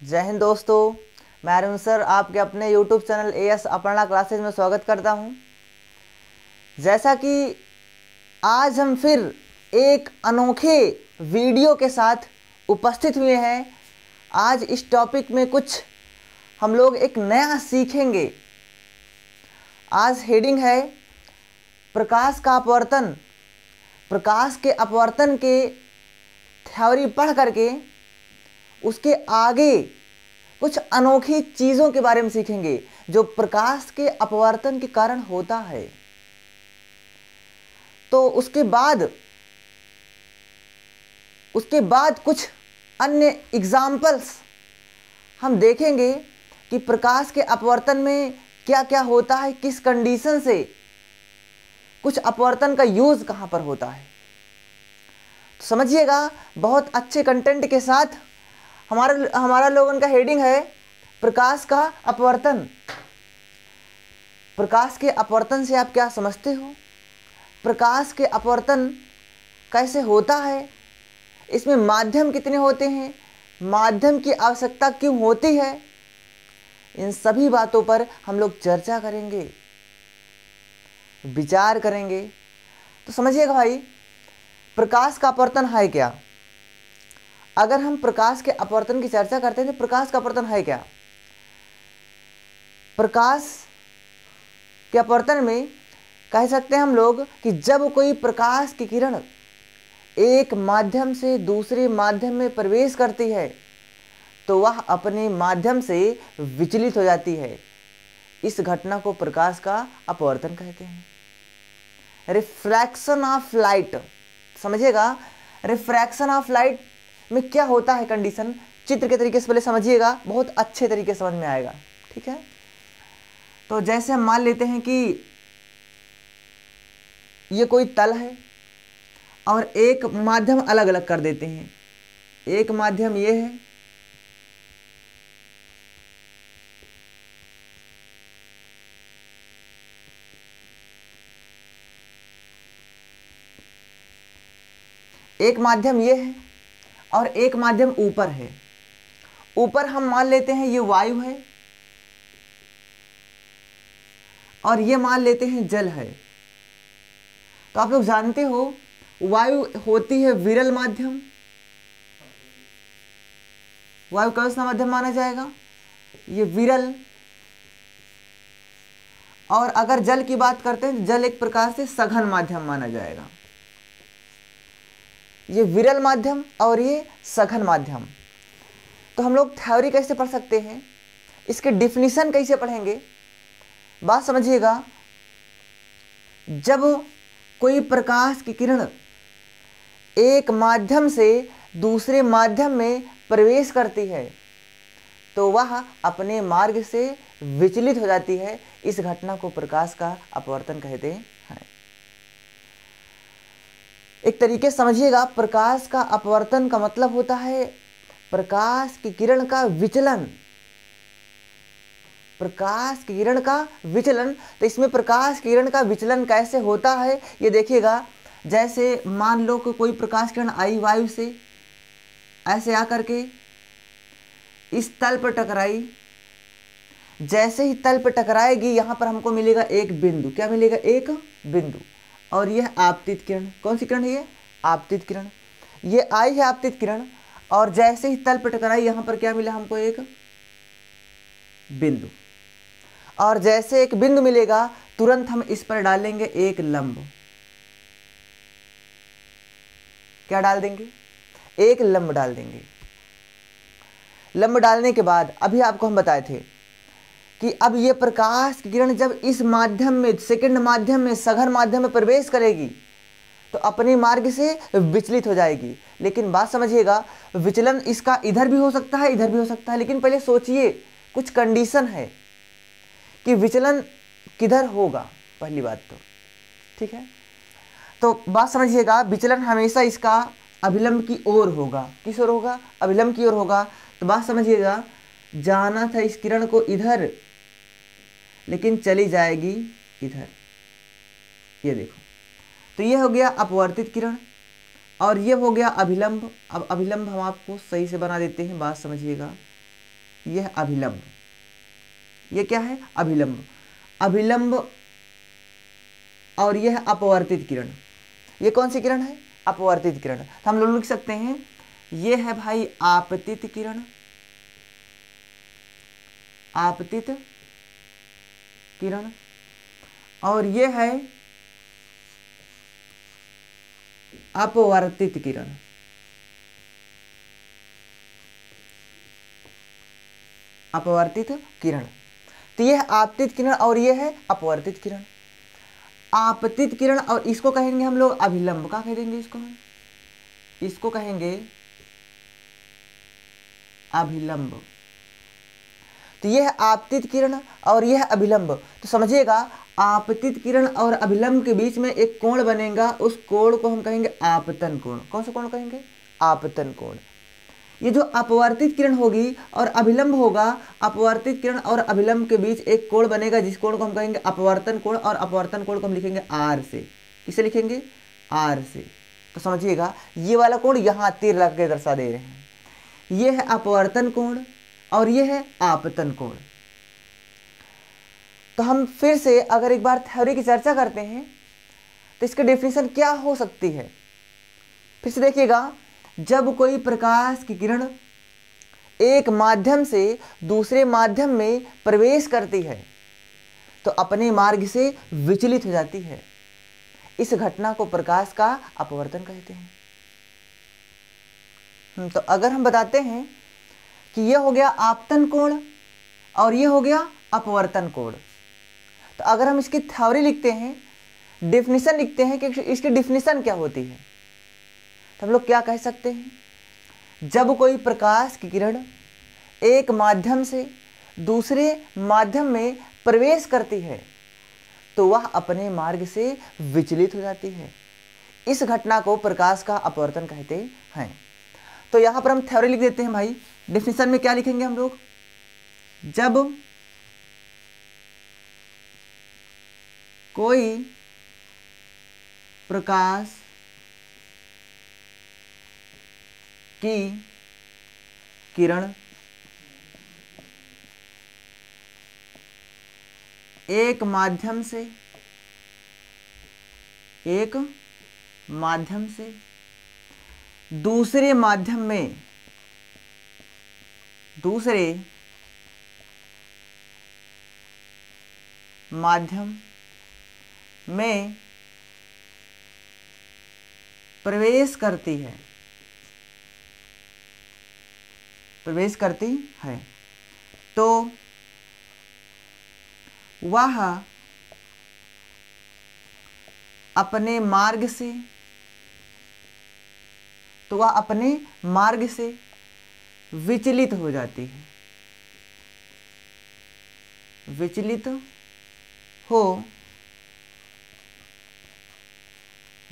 जय हिंद दोस्तों, मैं अरुण सर आपके अपने YouTube channel as Aparna classes में स्वागत करता हूं। जैसा कि आज हम फिर एक अनोखे वीडियो के साथ उपस्थित हुए हैं। आज इस टॉपिक में कुछ हम लोग एक नया सीखेंगे। आज हेडिंग है प्रकाश का अपवर्तन। प्रकाश के अपवर्तन के थ्योरी पढ़ करके उसके आगे कुछ अनोखी चीज़ों के बारे में सीखेंगे जो प्रकाश के अपवर्तन के कारण होता है। तो उसके बाद कुछ अन्य एग्जाम्पल्स हम देखेंगे कि प्रकाश के अपवर्तन में क्या क्या होता है, किस कंडीशन से कुछ अपवर्तन का यूज कहां पर होता है। तो समझिएगा, बहुत अच्छे कंटेंट के साथ हमारा लोगों का हेडिंग है प्रकाश का अपवर्तन। प्रकाश के अपवर्तन से आप क्या समझते हो? प्रकाश के अपवर्तन कैसे होता है? इसमें माध्यम कितने होते हैं? माध्यम की आवश्यकता क्यों होती है? इन सभी बातों पर हम लोग चर्चा करेंगे, विचार करेंगे। तो समझिएगा भाई, प्रकाश का अपवर्तन है क्या? अगर हम प्रकाश के अपवर्तन की चर्चा करते हैं तो प्रकाश का अपवर्तन है क्या? प्रकाश के अपवर्तन में कह सकते हैं हम लोग कि जब कोई प्रकाश की किरण एक माध्यम से दूसरे माध्यम में प्रवेश करती है तो वह अपने माध्यम से विचलित हो जाती है। इस घटना को प्रकाश का अपवर्तन कहते हैं। रिफ्रैक्शन ऑफ लाइट, समझिएगा, रिफ्रैक्शन ऑफ लाइट में क्या होता है कंडीशन, चित्र के तरीके से पहले समझिएगा, बहुत अच्छे तरीके से समझ में आएगा। ठीक है, तो जैसे हम मान लेते हैं कि ये कोई तल है और एक माध्यम अलग अलग कर देते हैं। एक माध्यम ये है, एक माध्यम ये है और एक माध्यम ऊपर है। ऊपर हम मान लेते हैं ये वायु है और ये मान लेते हैं जल है। तो आप लोग जानते हो वायु होती है विरल माध्यम। वायु कौन सा माध्यम माना जाएगा? ये विरल। और अगर जल की बात करते हैं तो जल एक प्रकार से सघन माध्यम माना जाएगा। ये विरल माध्यम और ये सघन माध्यम। तो हम लोग थ्योरी कैसे पढ़ सकते हैं, इसके डिफिनीशन कैसे पढ़ेंगे? बात समझिएगा, जब कोई प्रकाश की किरण एक माध्यम से दूसरे माध्यम में प्रवेश करती है तो वह अपने मार्ग से विचलित हो जाती है। इस घटना को प्रकाश का अपवर्तन कहते हैं। एक तरीके से समझिएगा, प्रकाश का अपवर्तन का मतलब होता है प्रकाश की किरण का विचलन। प्रकाश की किरण का विचलन। तो इसमें प्रकाश की किरण का विचलन कैसे होता है ये देखिएगा। जैसे मान लो कि कोई प्रकाश किरण आई वायु से, ऐसे आकर के इस तल पर टकराई। जैसे ही तल पर टकराएगी यहां पर हमको मिलेगा एक बिंदु। क्या मिलेगा? एक बिंदु। और यह आपतित किरण, कौन सी किरण है? ये आपतित किरण। ये आई है आपतित किरण और जैसे ही तल पर टकराई यहां पर क्या मिला हमको? एक बिंदु। और जैसे एक बिंदु मिलेगा तुरंत हम इस पर डालेंगे एक लंब। क्या डाल देंगे? एक लंब डाल देंगे। लंब डालने के बाद अभी आपको हम बताए थे कि अब ये प्रकाश की किरण जब इस माध्यम में, सेकंड माध्यम में, सघन माध्यम में प्रवेश करेगी तो अपने मार्ग से विचलित हो जाएगी। लेकिन बात समझिएगा, विचलन इसका इधर भी हो सकता है, इधर भी हो सकता है। लेकिन पहले सोचिए, कुछ कंडीशन है कि विचलन किधर होगा, पहली बात तो। ठीक है, तो बात समझिएगा, विचलन हमेशा इसका अभिलंब की ओर होगा। किस ओर होगा? अभिलंब की ओर होगा। तो बात समझिएगा, जाना था इस किरण को इधर लेकिन चली जाएगी इधर। ये देखो, तो ये हो गया अपवर्तित किरण और ये हो गया अभिलंब। अब अभिलंब हम आपको सही से बना देते हैं, बात समझिएगा। यह है अभिलंब, ये क्या है अभिलंब, अभिलंब, और यह है अपवर्तित किरण। ये कौन सी किरण है अपवर्तित किरण। तो हम लोग लिख सकते हैं ये है भाई आपतित किरण, आपतित किरण, और ये है अपवर्तित किरण। अपवर्तित किरण, तो यह है आपतित किरण और यह है अपवर्तित किरण। आपतित किरण और इसको कहेंगे हम लोग अभिलंब, क्या कह देंगे इसको हम, इसको कहेंगे अभिलंब। तो यह है आपतित किरण और यह है अभिलंब। तो समझिएगा आपतित किरण और अभिलंब के बीच में एक कोण बनेगा, उस कोण को हम कहेंगे आपतन कोण। कौन सा कोण कहेंगे आपतन कोण। ये जो अपवर्तित किरण होगी और अभिलंब होगा, अपवर्तित किरण और अभिलंब के बीच एक कोण बनेगा जिस कोण को हम कहेंगे अपवर्तन कोण, और अपवर्तन कोण को हम लिखेंगे आर से। किसे लिखेंगे आर से। तो समझिएगा ये वाला कोण यहाँ तीर लगा के दर्शा दे रहे हैं, ये है अपवर्तन कोण और ये है आपतन कोण। तो हम फिर से अगर एक बार थ्योरी की चर्चा करते हैं तो इसकी डेफिनेशन क्या हो सकती है। फिर से देखिएगा, जब कोई प्रकाश की किरण एक माध्यम से दूसरे माध्यम में प्रवेश करती है तो अपने मार्ग से विचलित हो जाती है। इस घटना को प्रकाश का अपवर्तन कहते हैं। तो अगर हम बताते हैं कि यह हो गया आपतन कोण और यह हो गया अपवर्तन कोण, तो अगर हम इसकी थ्योरी लिखते हैं, डेफिनेशन लिखते हैं कि इसकी डेफिनेशन क्या होती है, तो हम लोग क्या कह सकते हैं, जब कोई प्रकाश की किरण एक माध्यम से दूसरे माध्यम में प्रवेश करती है तो वह अपने मार्ग से विचलित हो जाती है। इस घटना को प्रकाश का अपवर्तन कहते हैं। तो यहां पर हम थ्योरी लिख देते हैं भाई। डेफिनेशन में क्या लिखेंगे हम लोग, जब कोई प्रकाश की किरण एक माध्यम से दूसरे माध्यम में प्रवेश करती है तो वह अपने मार्ग से विचलित हो जाती है, विचलित हो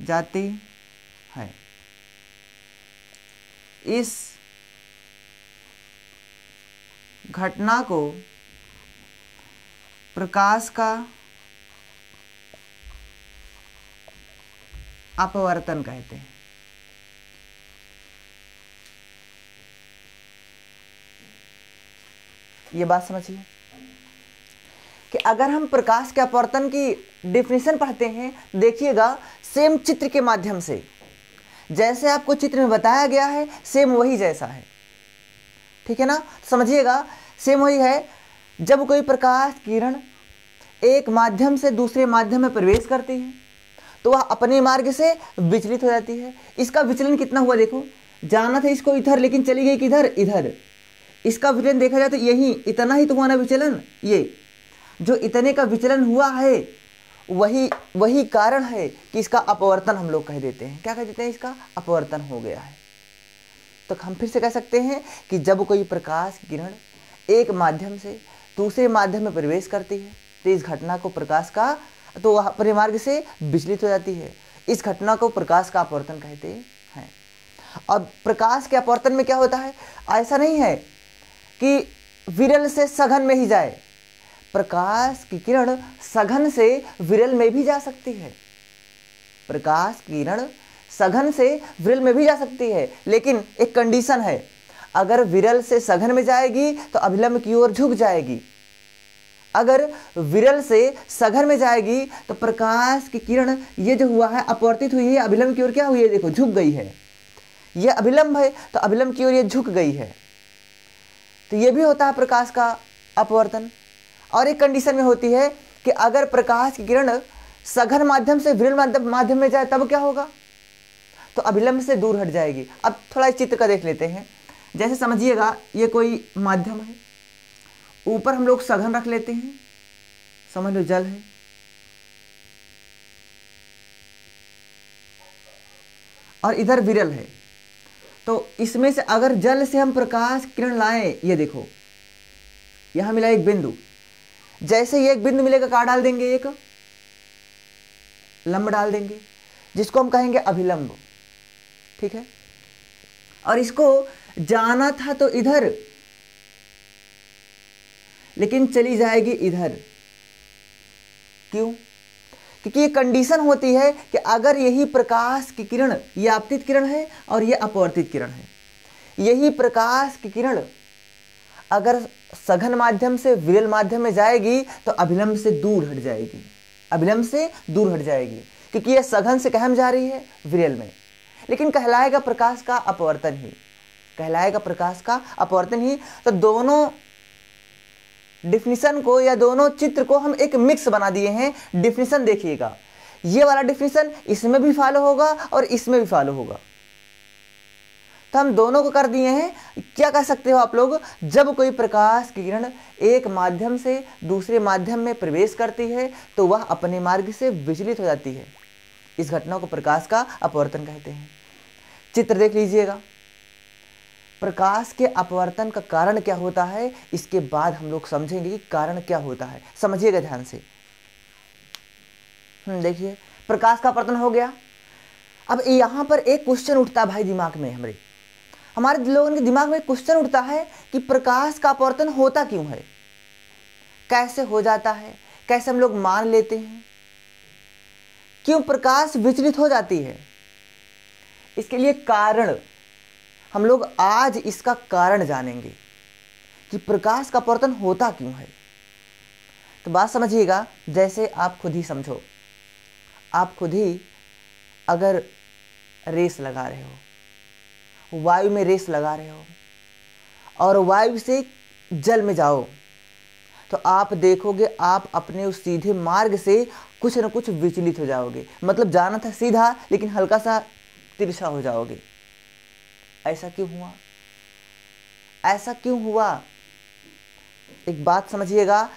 जाती है। इस घटना को प्रकाश का अपवर्तन कहते हैं। ये बात समझिए कि अगर हम प्रकाश के अपवर्तन की डेफिनेशन पढ़ते हैं, देखिएगा सेम चित्र के माध्यम से जैसे आपको चित्र में बताया गया है सेम वही जैसा है, ठीक है ना। समझिएगा सेम वही है। जब कोई प्रकाश किरण एक माध्यम से दूसरे माध्यम में प्रवेश करती है तो वह अपने मार्ग से विचलित हो जाती है। इसका विचलन कितना हुआ देखो, जाना था इसको इधर लेकिन चली गई किधर इधर। इसका विचलन देखा जाए तो यही इतना ही तो हुआ ना विचलन। ये जो इतने का विचलन हुआ है वही कारण है कि इसका अपवर्तन हम लोग कह देते हैं। क्या कह देते हैं, इसका अपवर्तन हो गया है। तो हम फिर से कह सकते हैं कि जब कोई प्रकाश की किरण एक माध्यम से दूसरे माध्यम में प्रवेश करती है तो इस घटना को प्रकाश का तो वह अपने मार्ग से विचलित हो जाती है। इस घटना को प्रकाश का अपवर्तन कहते हैं। और प्रकाश के अपवर्तन में क्या होता है, ऐसा नहीं है कि विरल से सघन में ही जाए। प्रकाश की किरण सघन से विरल में भी जा सकती है। प्रकाश की किरण सघन से विरल में भी जा सकती है, लेकिन एक कंडीशन है, अगर विरल से सघन में जाएगी तो अभिलंब की ओर झुक जाएगी। अगर विरल से सघन में जाएगी तो प्रकाश की किरण ये जो हुआ है अपवर्तित हुई है, अभिलंब की ओर क्या हुई है, देखो झुक गई है। ये अभिलंब है तो अभिलंब की ओर ये झुक गई है। तो ये भी होता है प्रकाश का अपवर्तन। और एक कंडीशन में होती है कि अगर प्रकाश की किरण सघन माध्यम से विरल माध्यम में जाए तब क्या होगा, तो अभिलंब से दूर हट जाएगी। अब थोड़ा इस चित्र का देख लेते हैं। जैसे समझिएगा ये कोई माध्यम है, ऊपर हम लोग सघन रख लेते हैं, समझ लो जल है, और इधर विरल है। तो इसमें से अगर जल से हम प्रकाश किरण लाएं, ये देखो यहां मिला एक बिंदु, जैसे ये एक बिंदु मिलेगा कहाँ डाल देंगे, एक लंब डाल देंगे जिसको हम कहेंगे अभिलंब, ठीक है। और इसको जाना था तो इधर, लेकिन चली जाएगी इधर। क्यों? क्योंकि ये कंडीशन होती है कि अगर यही प्रकाश की किरण, ये आपतित किरण है और ये अपवर्तित किरण है, यही प्रकाश की किरण अगर सघन माध्यम से विरल माध्यम में जाएगी तो अभिलंब से दूर हट जाएगी, अभिलंब से दूर हट जाएगी, क्योंकि ये सघन से कहाँ जा रही है, विरल में। लेकिन कहलाएगा प्रकाश का अपवर्तन ही, कहलाएगा प्रकाश का अपवर्तन ही। तो दोनों डिफिनीशन को या दोनों चित्र को हम एक मिक्स बना दिए हैं। डिफिनीशन देखिएगा, ये वाला डिफिनीशन इसमें भी फॉलो होगा और इसमें भी फॉलो होगा। तो हम दोनों को कर दिए हैं। क्या कह सकते हो आप लोग, जब कोई प्रकाश की किरण एक माध्यम से दूसरे माध्यम में प्रवेश करती है तो वह अपने मार्ग से विचलित हो जाती है। इस घटना को प्रकाश का अपवर्तन कहते हैं। चित्र देख लीजिएगा, प्रकाश के अपवर्तन का कारण क्या होता है, इसके बाद हम लोग समझेंगे कि कारण क्या होता है। समझिएगा ध्यान से। देखिए प्रकाश का अपवर्तन हो गया। अब यहां पर एक क्वेश्चन उठता भाई दिमाग में, हमारे लोगों के दिमाग में क्वेश्चन उठता है कि प्रकाश का अपवर्तन होता क्यों है, कैसे हो जाता है, कैसे हम लोग मान लेते हैं, क्यों प्रकाश विचलित हो जाती है। इसके लिए कारण हम लोग आज इसका कारण जानेंगे कि प्रकाश का अपवर्तन होता क्यों है। तो बात समझिएगा, जैसे आप खुद ही समझो, आप खुद ही अगर रेस लगा रहे हो, वायु में रेस लगा रहे हो और वायु से जल में जाओ, तो आप देखोगे आप अपने उस सीधे मार्ग से कुछ न कुछ विचलित हो जाओगे। मतलब जाना था सीधा लेकिन हल्का सा तिरछा हो जाओगे। ऐसा क्यों हुआ, ऐसा क्यों हुआ? एक बात समझिएगा,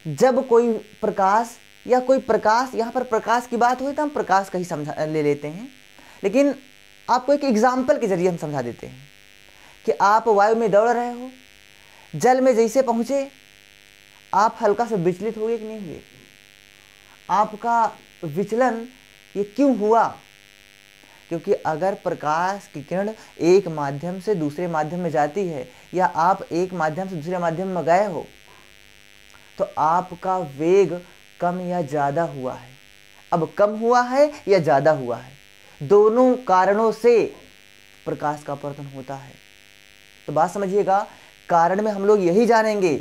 जब कोई प्रकाश या कोई प्रकाश, यहाँ पर प्रकाश की बात हुई तो हम प्रकाश का ही समझा ले लेते हैं, लेकिन आपको एक एग्जाम्पल के जरिए हम समझा देते हैं कि आप वायु में दौड़ रहे हो, जल में जैसे पहुंचे आप हल्का से विचलित हो गए कि नहीं हुए? आपका विचलन ये क्यों हुआ? क्योंकि अगर प्रकाश की किरण एक माध्यम से दूसरे माध्यम में जाती है या आप एक माध्यम से दूसरे माध्यम में गए हो तो आपका वेग कम या ज़्यादा हुआ है। अब कम हुआ है या ज़्यादा हुआ है, दोनों कारणों से प्रकाश का अपवर्तन होता है। तो बात समझिएगा, कारण में हम लोग यही जानेंगे।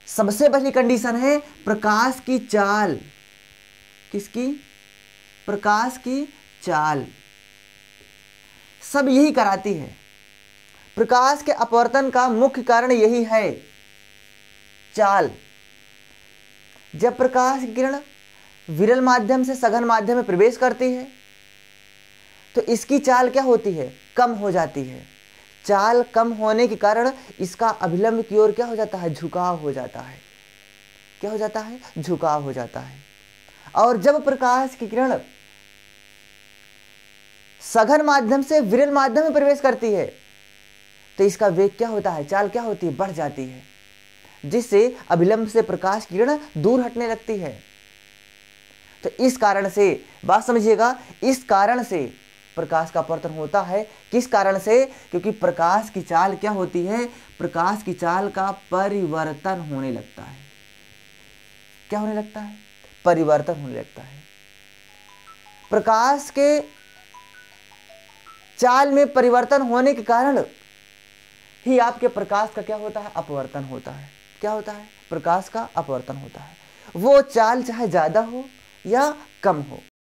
सबसे पहली कंडीशन है प्रकाश की चाल। किसकी? प्रकाश की चाल सब यही कराती है। प्रकाश के अपवर्तन का मुख्य कारण यही है, चाल। जब प्रकाश की किरण विरल माध्यम से सघन माध्यम में प्रवेश करती है तो इसकी चाल क्या होती है? कम हो जाती है। चाल कम होने के कारण इसका अभिलंब की ओर क्या हो जाता है? झुकाव हो जाता है। क्या हो जाता है? झुकाव हो जाता है। और जब प्रकाश की किरण सघन माध्यम से विरल माध्यम में प्रवेश करती है तो इसका वेग क्या होता है? चाल क्या होती है? बढ़ जाती है, जिससे अभिलंब से प्रकाश की किरण दूर हटने लगती है। तो इस कारण से बात समझिएगा, इस कारण से प्रकाश का अपवर्तन होता है। किस कारण से? क्योंकि प्रकाश की चाल क्या होती है? प्रकाश की चाल का परिवर्तन होने लगता है। क्या होने लगता है? परिवर्तन होने लगता है। प्रकाश के चाल में परिवर्तन होने के कारण ही आपके प्रकाश का क्या होता है, अपवर्तन होता है। क्या होता है, प्रकाश का अपवर्तन होता है। वो चाल चाहे ज़्यादा हो या कम हो,